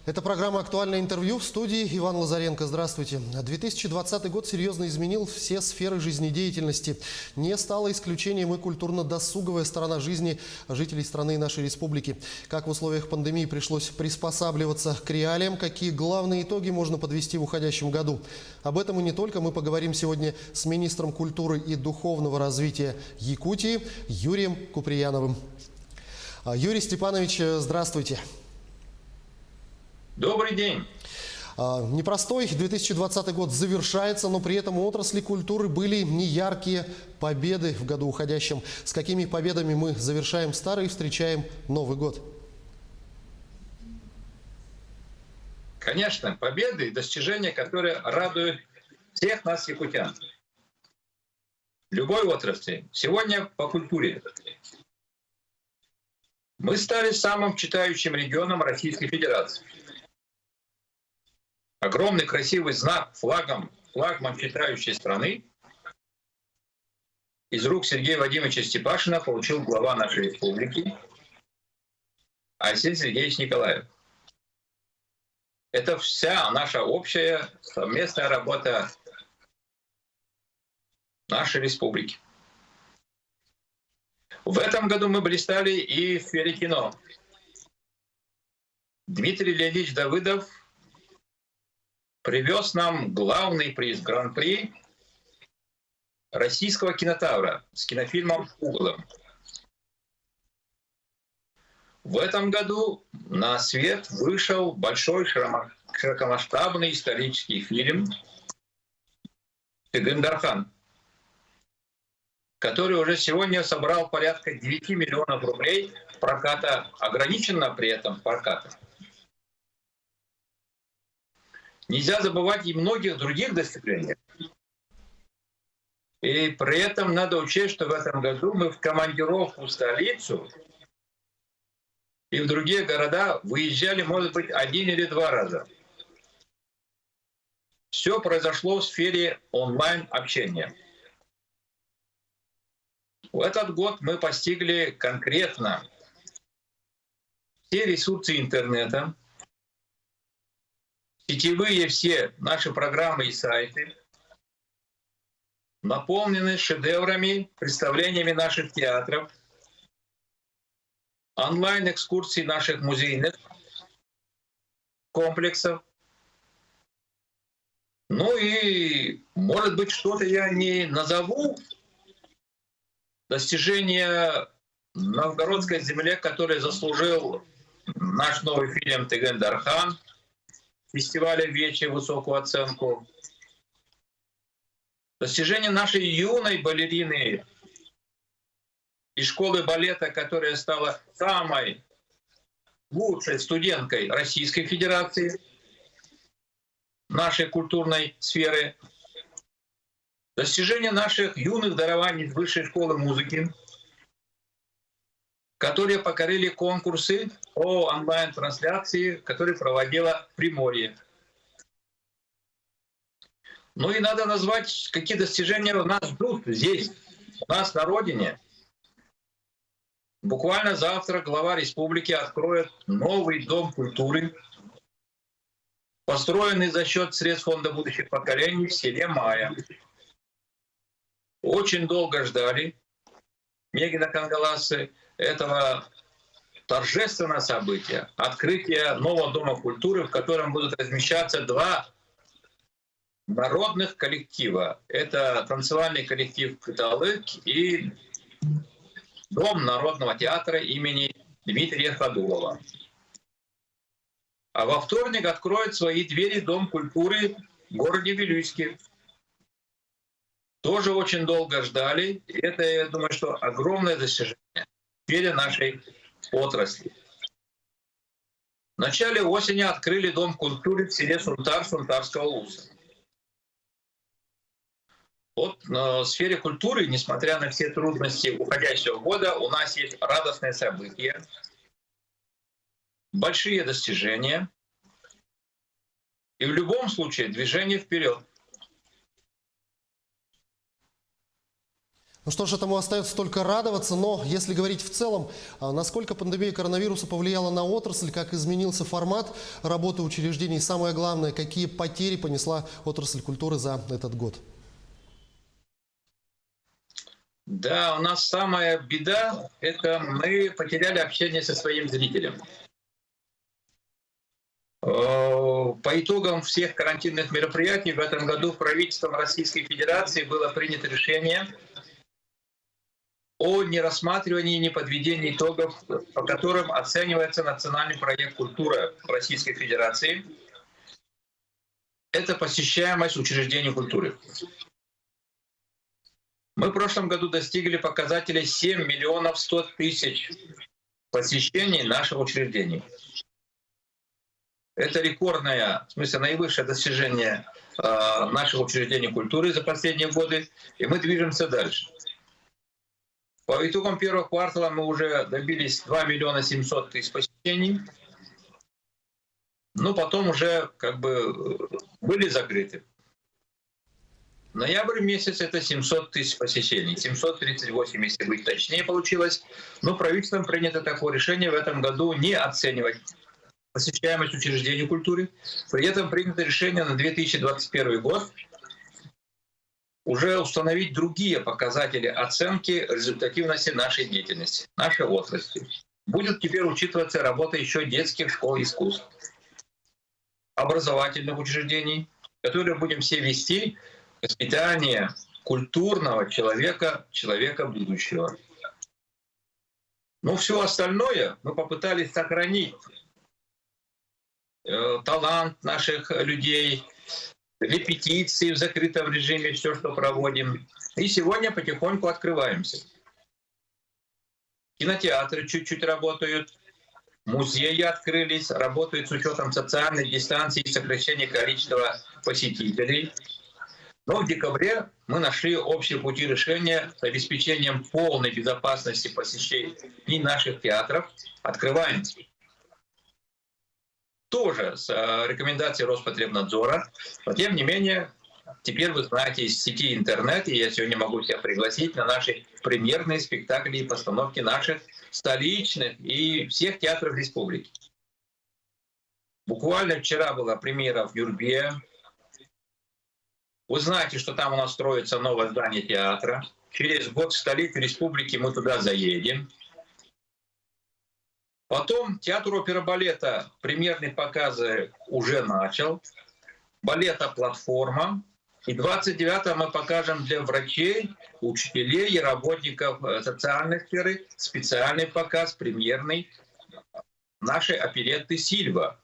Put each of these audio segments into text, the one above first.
Это программа «Актуальное интервью», в студии Иван Лазаренко. Здравствуйте. 2020 год серьезно изменил все сферы жизнедеятельности. Не стало исключением и культурно-досуговая сторона жизни жителей страны и нашей республики. Как в условиях пандемии пришлось приспосабливаться к реалиям, какие главные итоги можно подвести в уходящем году. Об этом и не только мы поговорим сегодня с министром культуры и духовного развития Якутии Юрием Куприяновым. Юрий Степанович, здравствуйте. Добрый день. Непростой 2020 год завершается, но при этом у отрасли культуры были неяркие победы в году уходящем. С какими победами мы завершаем старый и встречаем Новый год? Конечно, победы и достижения, которые радуют всех нас, якутян. Любой отрасли. Сегодня по культуре. Мы стали самым читающим регионом Российской Федерации. Огромный красивый знак флагман читающей страны из рук Сергея Вадимовича Степашина получил глава нашей республики Арсений Сергеевич Николаев. Это вся наша общая совместная работа нашей республики. В этом году мы блистали и в сфере кино. Дмитрий Леонидович Давыдов привез нам главный приз Гран-при российского кинотавра с кинофильмом «Уголом». В этом году на свет вышел большой широкомасштабный исторический фильм «Тыгын-Дархан», который уже сегодня собрал порядка 9 миллионов рублей проката, ограниченно при этом проката. Нельзя забывать и многих других достижений. И при этом надо учесть, что в этом году мы в командировку в столицу и в другие города выезжали, может быть, 1 или 2 раза. Все произошло в сфере онлайн-общения. В этот год мы постигли конкретно все ресурсы интернета, сетевые все наши программы и сайты наполнены шедеврами, представлениями наших театров, онлайн-экскурсий наших музейных комплексов. Ну и, может быть, что-то я не назову, достижение на новгородской земле, которое заслужил наш новый фильм «Тыгын-Дархан», фестиваля «Вече» высокую оценку. Достижение нашей юной балерины из школы балета, которая стала самой лучшей студенткой Российской Федерации, нашей культурной сферы. Достижение наших юных дарований из Высшей школы музыки, которые покорили конкурсы по онлайн-трансляции, которые проводила Приморье. Ну и надо назвать, какие достижения у нас ждут здесь, у нас на родине. Буквально завтра глава республики откроет новый дом культуры, построенный за счет средств Фонда будущих поколений в селе Мая. Очень долго ждали мегина-кангаласы этого торжественного события, открытия нового дома культуры, в котором будут размещаться 2 народных коллектива. Это танцевальный коллектив «Кыталык» и Дом народного театра имени Дмитрия Ходулова. А во вторник откроет свои двери Дом культуры в городе Вилюйске. Тоже очень долго ждали. И это, я думаю, что огромное достижение в сфере нашей отрасли. В начале осени открыли Дом культуры в селе Сунтар Сунтарского улуса. Вот в сфере культуры, несмотря на все трудности уходящего года, у нас есть радостные события, большие достижения и в любом случае движение вперед. Ну что ж, этому остается только радоваться, но если говорить в целом, насколько пандемия коронавируса повлияла на отрасль, как изменился формат работы учреждений, самое главное, какие потери понесла отрасль культуры за этот год? Да, у нас самая беда — это мы потеряли общение со своим зрителем. По итогам всех карантинных мероприятий в этом году правительством Российской Федерации было принято решение о нерассматривании и неподведении итогов, по которым оценивается национальный проект «Культура» Российской Федерации. Это посещаемость учреждений культуры. Мы в прошлом году достигли показателя 7 миллионов 100 тысяч посещений наших учреждений. Это рекордное, в смысле наивысшее достижение наших учреждений культуры за последние годы, и мы движемся дальше. По итогам первого квартала мы уже добились 2 миллиона 700 тысяч посещений, но потом уже были закрыты. Ноябрь месяц — это 700 тысяч посещений, 738, если быть точнее, получилось. Но правительством принято такое решение в этом году не оценивать посещаемость учреждений культуры. При этом принято решение на 2021 год уже установить другие показатели оценки результативности нашей деятельности, нашей отрасли. Будет теперь учитываться работа еще детских школ искусств, образовательных учреждений, которые будем все вести воспитание культурного человека, человека будущего. Но все остальное мы попытались сохранить. Талант наших людей, репетиции в закрытом режиме, все, что проводим. И сегодня потихоньку открываемся. Кинотеатры чуть-чуть работают, музеи открылись, работают с учетом социальной дистанции и сокращения количества посетителей. Но в декабре мы нашли общие пути решения с обеспечением полной безопасности посещений наших театров. Открываемся. Тоже с рекомендацией Роспотребнадзора. Но тем не менее, теперь вы знаете, из сети интернет, и я сегодня могу всех пригласить на наши премьерные спектакли и постановки наших столичных и всех театров республики. Буквально вчера была премьера в Юрбе. Вы знаете, что там у нас строится новое здание театра. Через год в столицу республики мы туда заедем. Потом театр оперы-балета премьерные показы уже начал. Балета «Платформа». И 29-го мы покажем для врачей, учителей и работников социальной сферы специальный показ премьерный нашей оперетты «Сильва».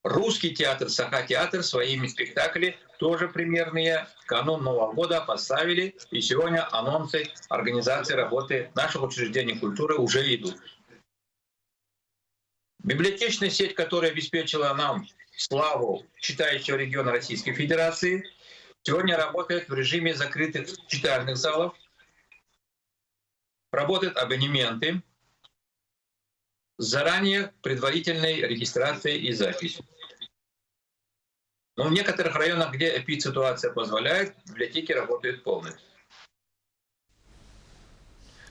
Русский театр, Саха-театр своими спектаклями тоже премьерные в канун Нового года поставили. И сегодня анонсы организации работы наших учреждений культуры уже идут. Библиотечная сеть, которая обеспечила нам славу читающего региона Российской Федерации, сегодня работает в режиме закрытых читальных залов. Работают абонементы с заранее предварительной регистрацией и записью. Но в некоторых районах, где эпидситуация позволяет, библиотеки работают полностью.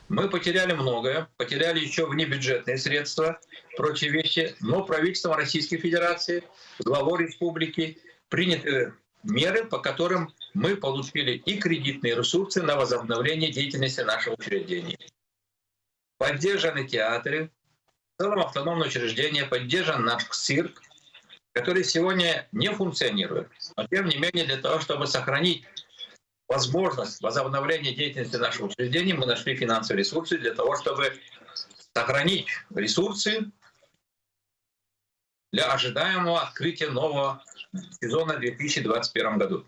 Мы потеряли многое, потеряли еще внебюджетные средства, прочие вещи, но правительством Российской Федерации, главой республики приняты меры, по которым мы получили и кредитные ресурсы на возобновление деятельности наших учреждений. Поддержаны театры, в целом автономное учреждение, поддержан наш цирк, который сегодня не функционирует. Но тем не менее, для того, чтобы сохранить возможность возобновления деятельности наших учреждений, мы нашли финансовые ресурсы для того, чтобы сохранить ресурсы для ожидаемого открытия нового сезона в 2021 году.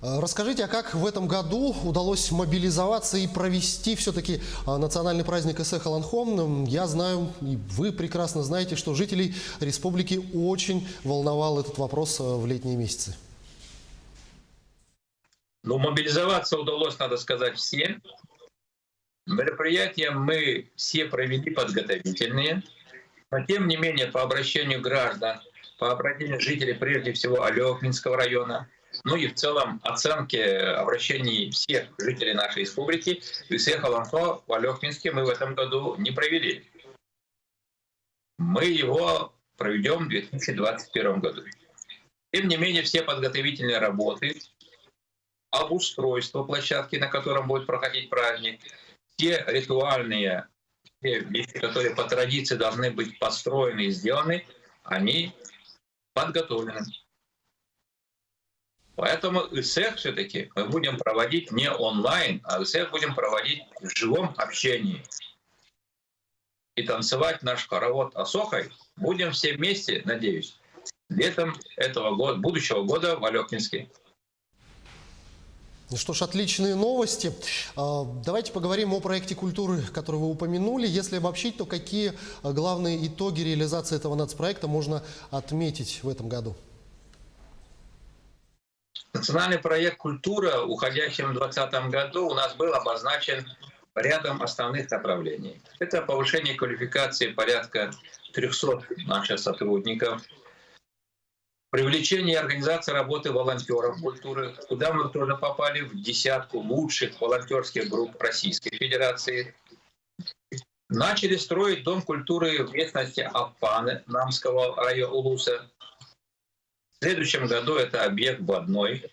Расскажите, а как в этом году удалось мобилизоваться и провести все-таки национальный праздник Эсэ Халанхом? Я знаю, и вы прекрасно знаете, что жителей республики очень волновал этот вопрос в летние месяцы. Ну, мобилизоваться удалось, надо сказать, всем. Мероприятия мы все провели подготовительные. Но тем не менее, по обращению граждан, по обращению жителей, прежде всего, Алёкминского района, ну и в целом оценки обращений всех жителей нашей республики. Lycée Холонко в Алёхинске мы в этом году не провели. Мы его проведем в 2021 году. Тем не менее, все подготовительные работы, обустройство площадки, на котором будет проходить праздник, те ритуальные те вещи, которые по традиции должны быть построены и сделаны, они подготовлены. Поэтому ИСЭХ все-таки мы будем проводить не онлайн, а ИСЭХ будем проводить в живом общении. И танцевать наш хоровод Осохой будем все вместе, надеюсь, летом этого года, будущего года в Алёкинске. Ну что ж, отличные новости. Давайте поговорим о проекте культуры, который вы упомянули. Если обобщить, то какие главные итоги реализации этого нацпроекта можно отметить в этом году? Национальный проект «Культура» в уходящем 2020 году у нас был обозначен рядом основных направлений. Это повышение квалификации порядка 300 наших сотрудников, привлечение и организация работы волонтеров культуры, куда мы тоже попали в десятку лучших волонтерских групп Российской Федерации. Начали строить Дом культуры в местности Апаны Намского района Улуса. В следующем году это объект Бодной.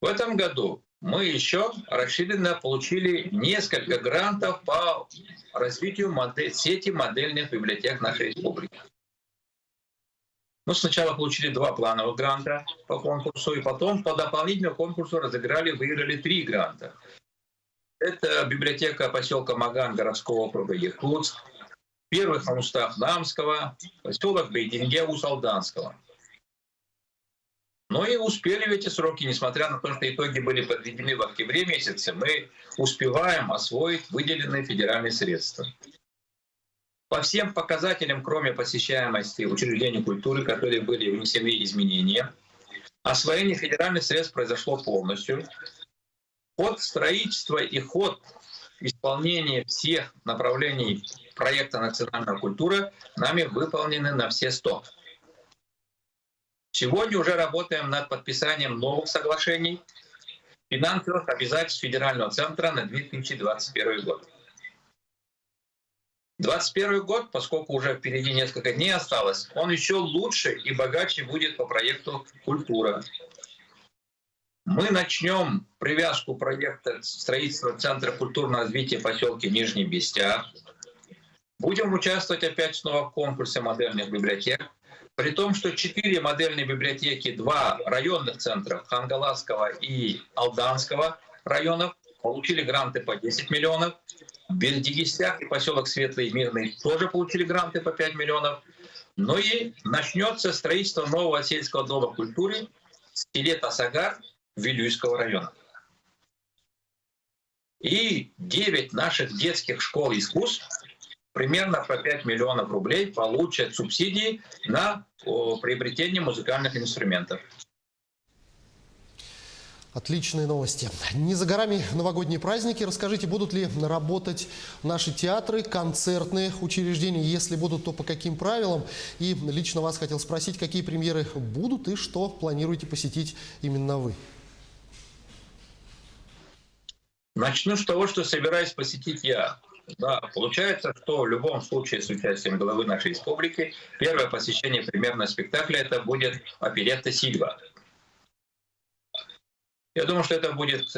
В этом году мы еще расширенно получили несколько грантов по развитию сети модельных библиотек нашей республики. Мы сначала получили 2 плановых гранта по конкурсу, и потом по дополнительному конкурсу выиграли 3 гранта. Это библиотека поселка Маган городского округа Якутск, первых на устах Намского, поселок Бейдинге Усалданского. Но и успели в эти сроки, несмотря на то, что итоги были подведены в октябре месяце, мы успеваем освоить выделенные федеральные средства. По всем показателям, кроме посещаемости учреждений культуры, которые были внесены изменения, освоение федеральных средств произошло полностью. Ход строительства и ход исполнения всех направлений проекта «Национальная культура» нами выполнены на все 100. Сегодня уже работаем над подписанием новых соглашений, финансовых обязательств федерального центра на 2021 год. 2021 год, поскольку уже впереди несколько дней осталось, он еще лучше и богаче будет по проекту «Культура». Мы начнем привязку проекта строительства Центра культурного развития в поселке Нижний Бестяг. Будем участвовать опять снова в конкурсе модельных библиотек. При том, что 4 модельные библиотеки, 2 районных центра Хангаласского и Алданского районов получили гранты по 10 миллионов. Бердигистяк и поселок Светлый и Мирный тоже получили гранты по 5 миллионов. Ну и начнется строительство нового сельского дома культуры в селе Тасагар Вилюйского района. И 9 наших детских школ искусств примерно по 5 миллионов рублей получат субсидии на приобретение музыкальных инструментов. Отличные новости. Не за горами новогодние праздники. Расскажите, будут ли работать наши театры, концертные учреждения? Если будут, то по каким правилам? И лично вас хотел спросить, какие премьеры будут и что планируете посетить именно вы? Начну с того, что собираюсь посетить я. Да, получается, что в любом случае с участием главы нашей республики первое посещение премьерного спектакля это будет оперетта «Сильва». Я думаю, что это будет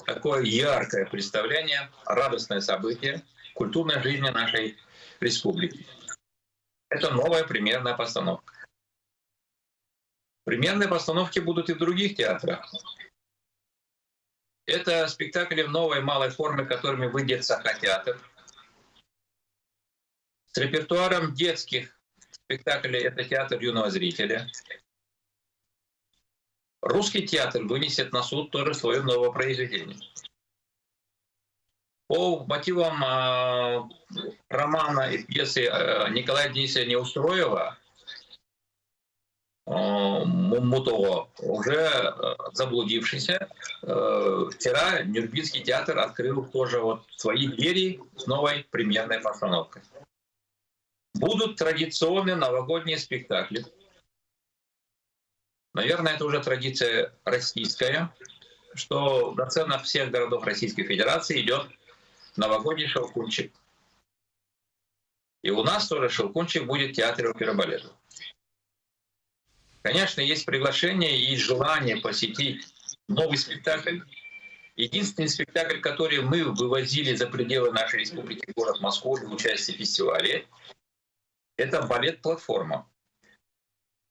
такое яркое представление, радостное событие культурной жизни нашей республики. Это новая премьерная постановка. Премьерные постановки будут и в других театрах. Это спектакли в новой малой форме, которыми выйдет Саха-театр. С репертуаром детских спектаклей это театр юного зрителя. Русский театр вынесет на суд тоже свое новое произведение. По мотивам романа и пьесы Николая Денисовича Неустроева Мутова, уже заблудившийся, вчера Нюрнбергский театр открыл тоже свои двери с новой премьерной постановкой. Будут традиционные новогодние спектакли. Наверное, это уже традиция российская, что на сценах всех городов Российской Федерации идет новогодний шелкунчик. И у нас тоже шелкунчик будет в театре оперы и балета. Конечно, есть приглашение и желание посетить новый спектакль. Единственный спектакль, который мы вывозили за пределы нашей республики, город Москву, для участия в фестивале, это балет «Платформа».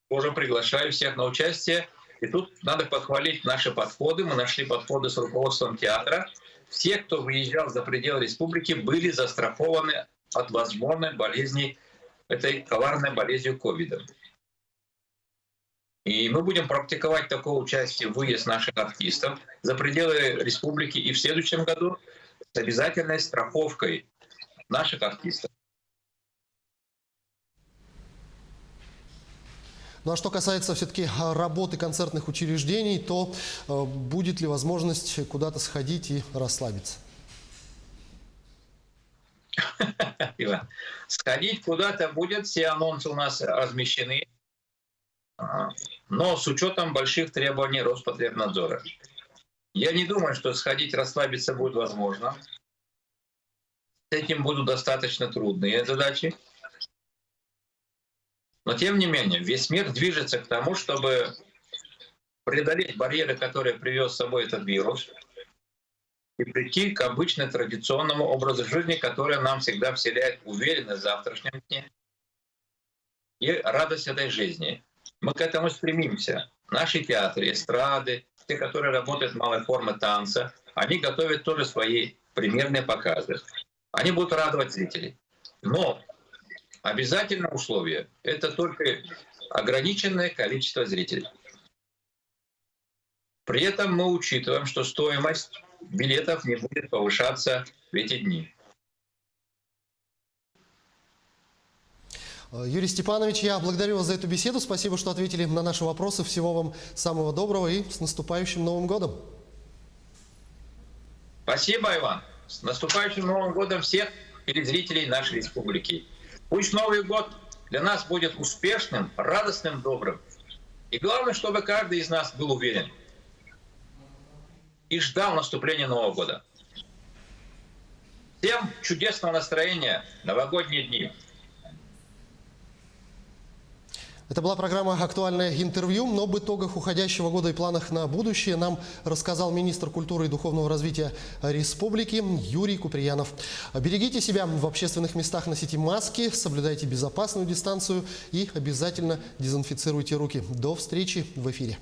Тоже приглашаю всех на участие. И тут надо похвалить наши подходы. Мы нашли подходы с руководством театра. Все, кто выезжал за пределы республики, были застрахованы от возможной болезни, этой коварной болезнью ковида. И мы будем практиковать такое участие, выезд наших артистов за пределы республики и в следующем году с обязательной страховкой наших артистов. Ну а что касается все-таки работы концертных учреждений, то будет ли возможность куда-то сходить и расслабиться? Иван, сходить куда-то будет, все анонсы у нас размещены, но с учетом больших требований Роспотребнадзора. Я не думаю, что сходить расслабиться будет возможно. С этим будут достаточно трудные задачи. Но тем не менее, весь мир движется к тому, чтобы преодолеть барьеры, которые привез с собой этот вирус, и прийти к обычно традиционному образу жизни, который нам всегда вселяет уверенность в завтрашнем дне и радость этой жизни. Мы к этому стремимся. Наши театры, эстрады, те, которые работают в малой форме танца, они готовят тоже свои примерные показы. Они будут радовать зрителей. Но обязательное условие — это только ограниченное количество зрителей. При этом мы учитываем, что стоимость билетов не будет повышаться в эти дни. Юрий Степанович, я благодарю вас за эту беседу. Спасибо, что ответили на наши вопросы. Всего вам самого доброго и с наступающим Новым годом. Спасибо, Иван. С наступающим Новым годом всех телезрителей нашей республики. Пусть Новый год для нас будет успешным, радостным, добрым. И главное, чтобы каждый из нас был уверен и ждал наступления Нового года. Всем чудесного настроения, новогодние дни. Это была программа «Актуальное интервью», но об итогах уходящего года и планах на будущее нам рассказал министр культуры и духовного развития республики Юрий Куприянов. Берегите себя в общественных местах, носите маски, соблюдайте безопасную дистанцию и обязательно дезинфицируйте руки. До встречи в эфире.